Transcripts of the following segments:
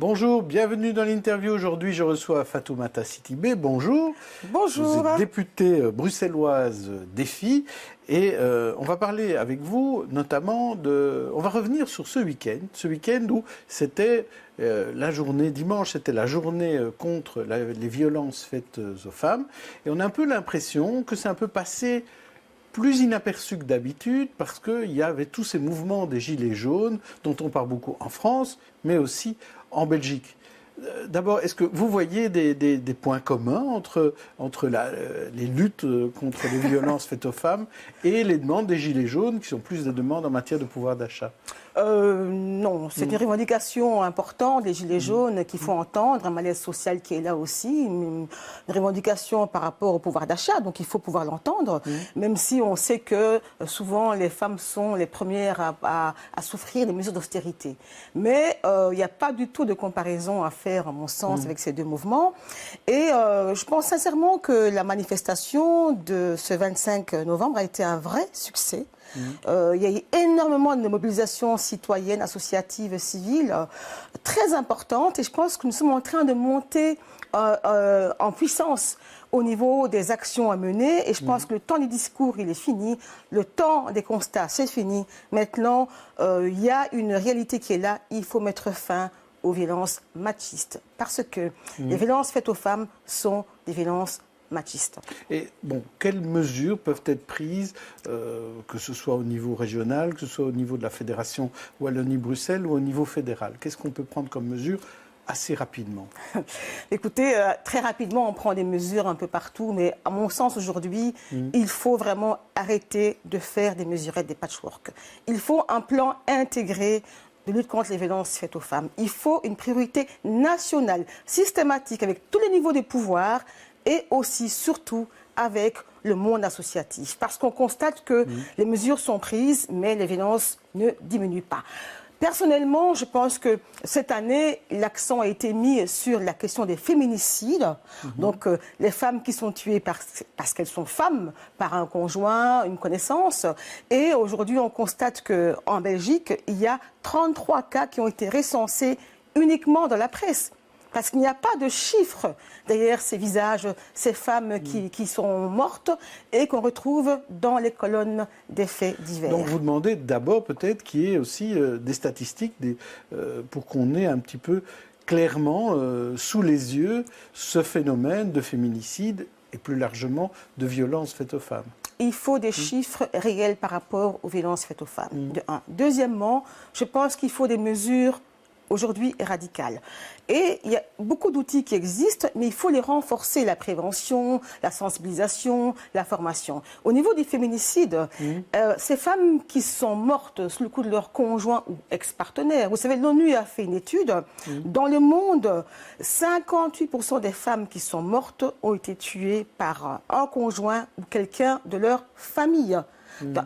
Bonjour, bienvenue dans l'interview. Aujourd'hui, je reçois Fatoumata Sidibé. Bonjour. Bonjour. Vous êtes députée bruxelloise DEFI et on va parler avec vous notamment de... On va revenir sur ce week-end où c'était la journée, dimanche, c'était la journée contre les violences faites aux femmes. Et on a un peu l'impression que c'est un peu passé plus inaperçu que d'habitude parce qu'il y avait tous ces mouvements des Gilets jaunes dont on parle beaucoup en France, mais aussi en Belgique. D'abord, est-ce que vous voyez des points communs entre les luttes contre les violences faites aux femmes et les demandes des Gilets jaunes, qui sont plus des demandes en matière de pouvoir d'achat? Non, c'est une revendication importante des Gilets jaunes qu'il faut entendre, un malaise social qui est là aussi, une revendication par rapport au pouvoir d'achat, donc il faut pouvoir l'entendre, même si on sait que souvent les femmes sont les premières à souffrir des mesures d'austérité. Mais il n'y a pas du tout de comparaison à faire, à mon sens, avec ces deux mouvements. Et je pense sincèrement que la manifestation de ce 25 novembre a été un vrai succès. Il y a eu énormément de mobilisations citoyennes, associatives, civiles, très importantes. Et je pense que nous sommes en train de monter en puissance au niveau des actions à mener. Et je pense que le temps du discours, il est fini. Le temps des constats, c'est fini. Maintenant, il y a une réalité qui est là. Il faut mettre fin aux violences machistes. Parce que les violences faites aux femmes sont des violences machistes. Et bon, quelles mesures peuvent être prises, que ce soit au niveau régional, que ce soit au niveau de la Fédération Wallonie-Bruxelles ou au niveau fédéral? Qu'est-ce qu'on peut prendre comme mesure assez rapidement? Écoutez, très rapidement, on prend des mesures un peu partout, mais à mon sens, aujourd'hui, il faut vraiment arrêter de faire des mesurettes, des patchwork. Il faut un plan intégré de lutte contre les violences faites aux femmes. Il faut une priorité nationale, systématique, avec tous les niveaux de pouvoir, et aussi, surtout, avec le monde associatif. Parce qu'on constate que les mesures sont prises, mais les violences ne diminuent pas. Personnellement, je pense que cette année, l'accent a été mis sur la question des féminicides. Donc, les femmes qui sont tuées parce qu'elles sont femmes, par un conjoint, une connaissance. Et aujourd'hui, on constate qu'en Belgique, il y a 33 cas qui ont été recensés uniquement dans la presse. Parce qu'il n'y a pas de chiffres derrière ces visages, ces femmes qui sont mortes et qu'on retrouve dans les colonnes des faits divers. Donc vous demandez d'abord peut-être qu'il y ait aussi des statistiques pour qu'on ait un petit peu clairement sous les yeux ce phénomène de féminicide et plus largement de violences faites aux femmes. Il faut des chiffres réels par rapport aux violences faites aux femmes, de un. Deuxièmement, je pense qu'il faut des mesures aujourd'hui radicales. Et il y a beaucoup d'outils qui existent, mais il faut les renforcer, la prévention, la sensibilisation, la formation. Au niveau des féminicides, ces femmes qui sont mortes sous le coup de leur conjoint ou ex-partenaire, vous savez, l'ONU a fait une étude, dans le monde, 58% des femmes qui sont mortes ont été tuées par un conjoint ou quelqu'un de leur famille. Dans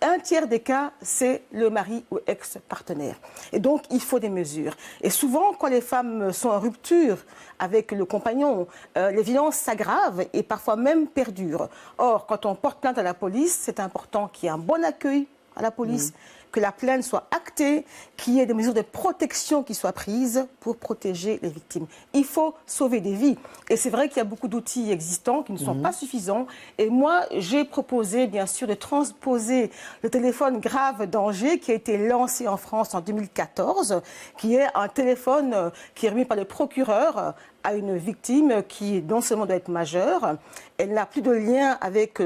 un tiers des cas, c'est le mari ou ex-partenaire. Et donc, il faut des mesures. Et souvent, quand les femmes sont en rupture avec le compagnon, les violences s'aggravent et parfois même perdurent. Or, quand on porte plainte à la police, c'est important qu'il y ait un bon accueil à la police, que la plainte soit actée, qu'il y ait des mesures de protection qui soient prises pour protéger les victimes. Il faut sauver des vies. Et c'est vrai qu'il y a beaucoup d'outils existants qui ne sont pas suffisants. Et moi, j'ai proposé, bien sûr, de transposer le téléphone grave danger qui a été lancé en France en 2014, qui est un téléphone qui est remis par le procureur à une victime qui non seulement doit être majeure, elle n'a plus de lien avec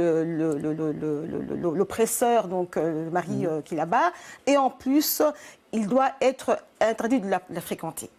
l'oppresseur, donc le mari qui la bat, et en plus, il doit être interdit de la fréquenter.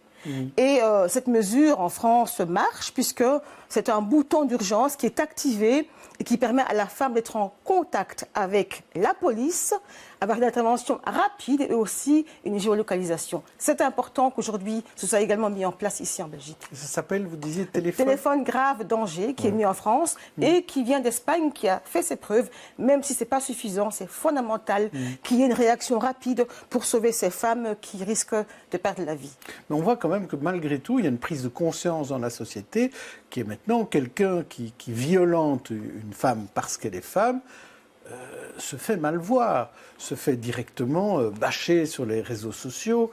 Et cette mesure en France marche puisque c'est un bouton d'urgence qui est activé et qui permet à la femme d'être en contact avec la police, avoir une intervention rapide et aussi une géolocalisation. C'est important qu'aujourd'hui ce soit également mis en place ici en Belgique. Ça s'appelle, vous disiez, téléphone? Téléphone grave danger qui est mis en France et qui vient d'Espagne, qui a fait ses preuves. Même si ce n'est pas suffisant, c'est fondamental qu'il y ait une réaction rapide pour sauver ces femmes qui risquent de perdre la vie. Mais on voit quand même que malgré tout, il y a une prise de conscience dans la société qui est maintenant quelqu'un qui violente une femme parce qu'elle est femme, se fait mal voir, se fait directement bâcher sur les réseaux sociaux.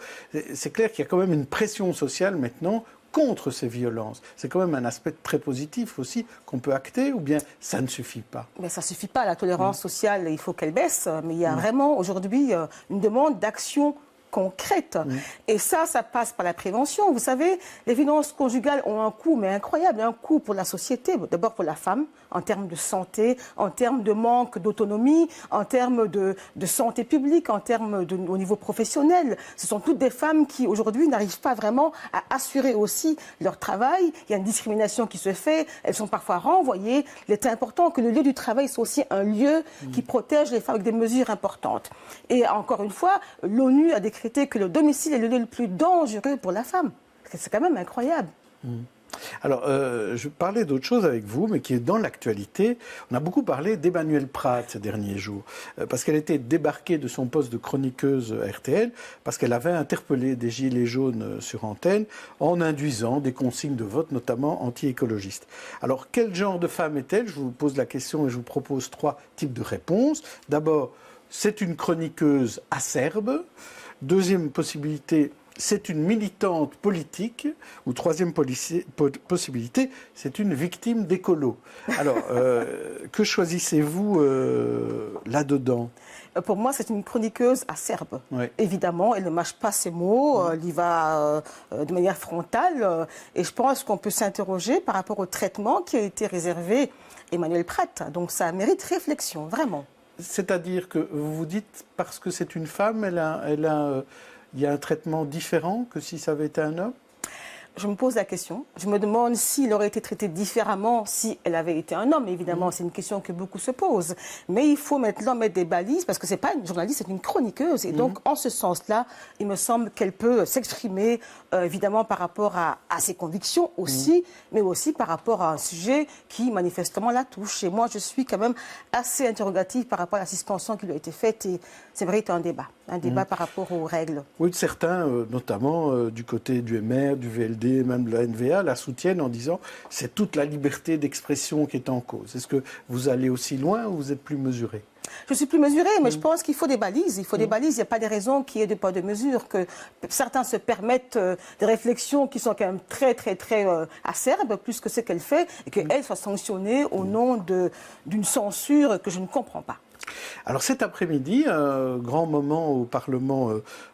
C'est clair qu'il y a quand même une pression sociale maintenant contre ces violences. C'est quand même un aspect très positif aussi qu'on peut acter, ou bien ça ne suffit pas? Mais ça ne suffit pas. La tolérance sociale, il faut qu'elle baisse. Mais il y a vraiment aujourd'hui une demande d'action concrète. Et ça passe par la prévention. Vous savez, les violences conjugales ont un coût, mais incroyable, un coût pour la société. D'abord pour la femme, en termes de santé, en termes de manque d'autonomie, en termes de santé publique, en termes au niveau professionnel. Ce sont toutes des femmes qui, aujourd'hui, n'arrivent pas vraiment à assurer aussi leur travail. Il y a une discrimination qui se fait. Elles sont parfois renvoyées. Il est important que le lieu du travail soit aussi un lieu qui protège les femmes avec des mesures importantes. Et encore une fois, l'ONU a décrété que le domicile est le lieu le plus dangereux pour la femme. C'est quand même incroyable. Alors, je parlais d'autre chose avec vous, mais qui est dans l'actualité. On a beaucoup parlé d'Emmanuelle Prat ces derniers jours, parce qu'elle était débarquée de son poste de chroniqueuse à RTL, parce qu'elle avait interpellé des gilets jaunes sur antenne, en induisant des consignes de vote, notamment anti-écologistes. Alors, quel genre de femme est-elle? Je vous pose la question et je vous propose 3 types de réponses. D'abord, c'est une chroniqueuse acerbe. Deuxième possibilité, c'est une militante politique. Ou troisième possibilité, c'est une victime d'écolo. Alors, que choisissez-vous là-dedans? Pour moi, c'est une chroniqueuse acerbe. Oui. Évidemment, elle ne mâche pas ses mots, elle y va de manière frontale. Et je pense qu'on peut s'interroger par rapport au traitement qui a été réservé à Emmanuelle Prat. Donc ça mérite réflexion, vraiment. C'est-à-dire que vous vous dites, parce que c'est une femme, il y a un traitement différent que si ça avait été un homme? Je me pose la question. Je me demande s'il aurait été traité différemment si elle avait été un homme. Évidemment, c'est une question que beaucoup se posent. Mais il faut maintenant mettre des balises parce que ce n'est pas une journaliste, c'est une chroniqueuse. Et donc, en ce sens-là, il me semble qu'elle peut s'exprimer, évidemment, par rapport à ses convictions aussi, mais aussi par rapport à un sujet qui, manifestement, la touche. Et moi, je suis quand même assez interrogative par rapport à la suspension qui lui a été faite. Et c'est vrai, c'est un débat par rapport aux règles. Oui, certains, notamment du côté du MR, du VLD, même de la NVA, la soutiennent en disant c'est toute la liberté d'expression qui est en cause. Est-ce que vous allez aussi loin ou vous êtes plus mesuré? Je suis plus mesurée, mais je pense qu'il faut des balises. Il faut des balises. Il n'y a pas de raison qu'il y ait de pas de mesures, que certains se permettent des réflexions qui sont quand même très, très, très acerbes, plus que ce qu'elle fait, et qu'elle soit sanctionnée au nom d'une censure que je ne comprends pas. Alors cet après-midi, grand moment au Parlement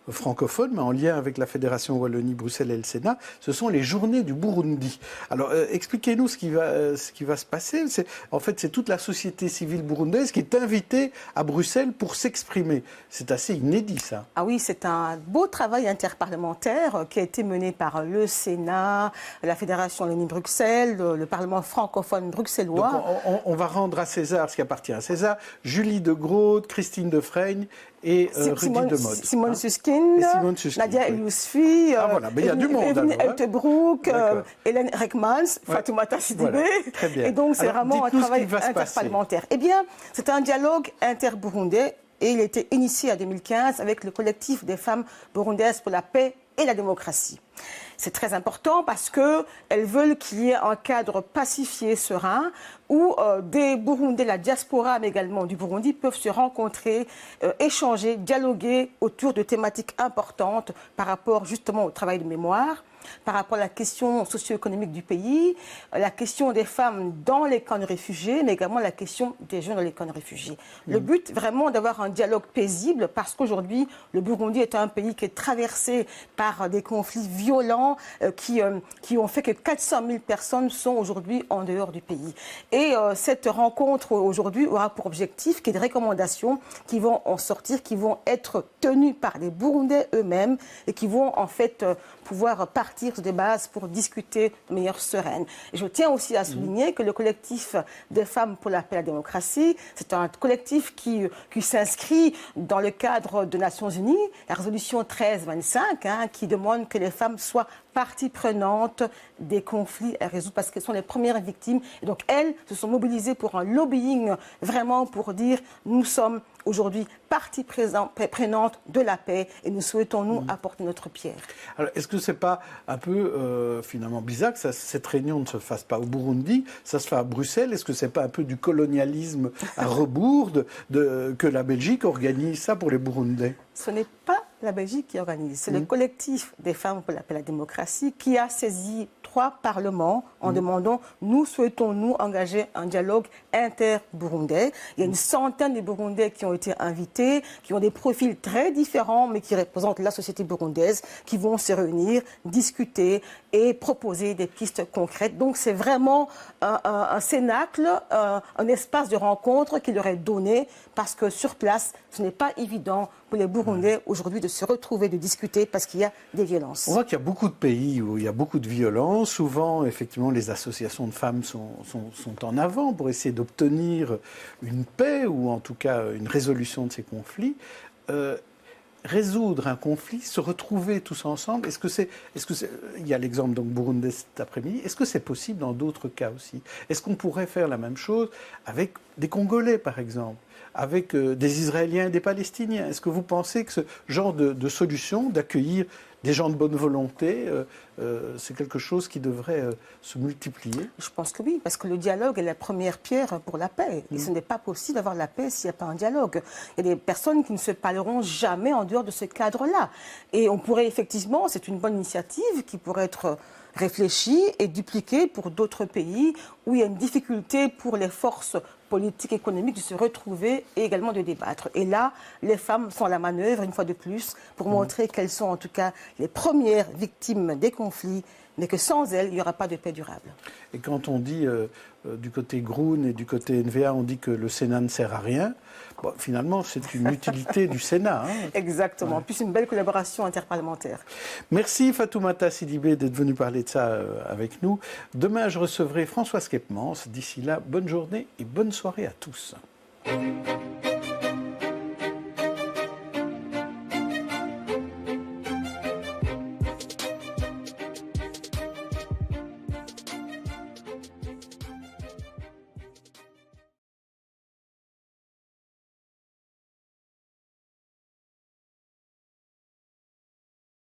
francophone, mais en lien avec la Fédération Wallonie-Bruxelles et le Sénat, ce sont les journées du Burundi. Alors expliquez-nous ce qui va se passer. En fait, c'est toute la société civile burundaise qui est invitée à Bruxelles pour s'exprimer. C'est assez inédit, ça. Ah oui, c'est un beau travail interparlementaire qui a été mené par le Sénat, la Fédération Wallonie-Bruxelles, le Parlement francophone bruxellois. Donc on va rendre à César ce qui appartient à César. Julie de Groot, Christine de Freigne et Rudy de Mode. Simone Susskind, Nadia Yousfi, il y a du monde. Evelyne Eltebroek, Hélène Rekmans, Fatoumata Sidibé. Voilà. Très bien. Et donc c'est vraiment un travail interparlementaire. Eh bien, c'est un dialogue inter-burundais et il a été initié en 2015 avec le collectif des femmes burundaises pour la paix et la démocratie. C'est très important parce qu'elles veulent qu'il y ait un cadre pacifié, serein, où des Burundais, la diaspora, mais également du Burundi, peuvent se rencontrer, échanger, dialoguer autour de thématiques importantes par rapport justement au travail de mémoire, par rapport à la question socio-économique du pays, la question des femmes dans les camps de réfugiés, mais également la question des jeunes dans les camps de réfugiés. Le but, vraiment, d'avoir un dialogue paisible, parce qu'aujourd'hui, le Burundi est un pays qui est traversé par des conflits violents qui ont fait que 400 000 personnes sont aujourd'hui en dehors du pays. Et cette rencontre aujourd'hui aura pour objectif qu'il y ait des recommandations qui vont en sortir, qui vont être tenues par les Burundais eux-mêmes et qui vont en fait pouvoir partir des bases pour discuter de manière sereine. Et je tiens aussi à souligner que le collectif des femmes pour la paix et la démocratie, c'est un collectif qui s'inscrit dans le cadre des Nations Unies, la résolution 1325, qui demande que les femmes soient partie prenante des conflits à résoudre parce qu'elles sont les premières victimes. Et donc, elles se sont mobilisées pour un lobbying, vraiment pour dire nous sommes aujourd'hui partie prenante de la paix et nous souhaitons, nous, apporter notre pierre. Alors, est-ce que ce n'est pas un peu, finalement, bizarre que cette réunion ne se fasse pas au Burundi, ça se fait à Bruxelles? Est-ce que ce n'est pas un peu du colonialisme à rebours que la Belgique organise ça pour les Burundais? Ce n'est pas la Belgique qui organise, c'est le collectif des femmes pour la démocratie qui a saisi 3 parlements en demandant nous souhaitons nous engager un dialogue inter-burundais. Il y a une centaine de Burundais qui ont été invités, qui ont des profils très différents mais qui représentent la société burundaise, qui vont se réunir, discuter et proposer des pistes concrètes. Donc c'est vraiment un cénacle, un espace de rencontre qui leur est donné parce que sur place, ce n'est pas évident pour les Burundais aujourd'hui de se retrouver, de discuter parce qu'il y a des violences. On voit qu'il y a beaucoup de pays où il y a beaucoup de violences. Souvent, effectivement, les associations de femmes sont en avant pour essayer d'obtenir une paix ou en tout cas une résolution de ces conflits. Résoudre un conflit, se retrouver tous ensemble, il y a l'exemple donc burundais cet après-midi, est-ce que c'est possible dans d'autres cas aussi? Est-ce qu'on pourrait faire la même chose avec des Congolais, par exemple, avec des Israéliens et des Palestiniens? Est-ce que vous pensez que ce genre de solution, d'accueillir des gens de bonne volonté, c'est quelque chose qui devrait se multiplier? Je pense que oui, parce que le dialogue est la première pierre pour la paix. Et ce n'est pas possible d'avoir la paix s'il n'y a pas un dialogue. Il y a des personnes qui ne se parleront jamais en dehors de ce cadre-là. Et on pourrait effectivement, c'est une bonne initiative qui pourrait être réfléchie et dupliquée pour d'autres pays où il y a une difficulté pour les forces politiques et économiques de se retrouver et également de débattre. Et là, les femmes sont à la manœuvre, une fois de plus, pour montrer qu'elles sont en tout cas les premières victimes des conflits, mais que sans elles, il n'y aura pas de paix durable. Et quand on dit, du côté Groen et du côté NVA, on dit que le Sénat ne sert à rien, bon, finalement, c'est une utilité du Sénat. Hein. Exactement. Ouais. Puis c'est une belle collaboration interparlementaire. Merci Fatoumata Sidibé d'être venue parler de ça avec nous. Demain, je recevrai Françoise Kepmans. D'ici là, bonne journée et bonne soirée à tous.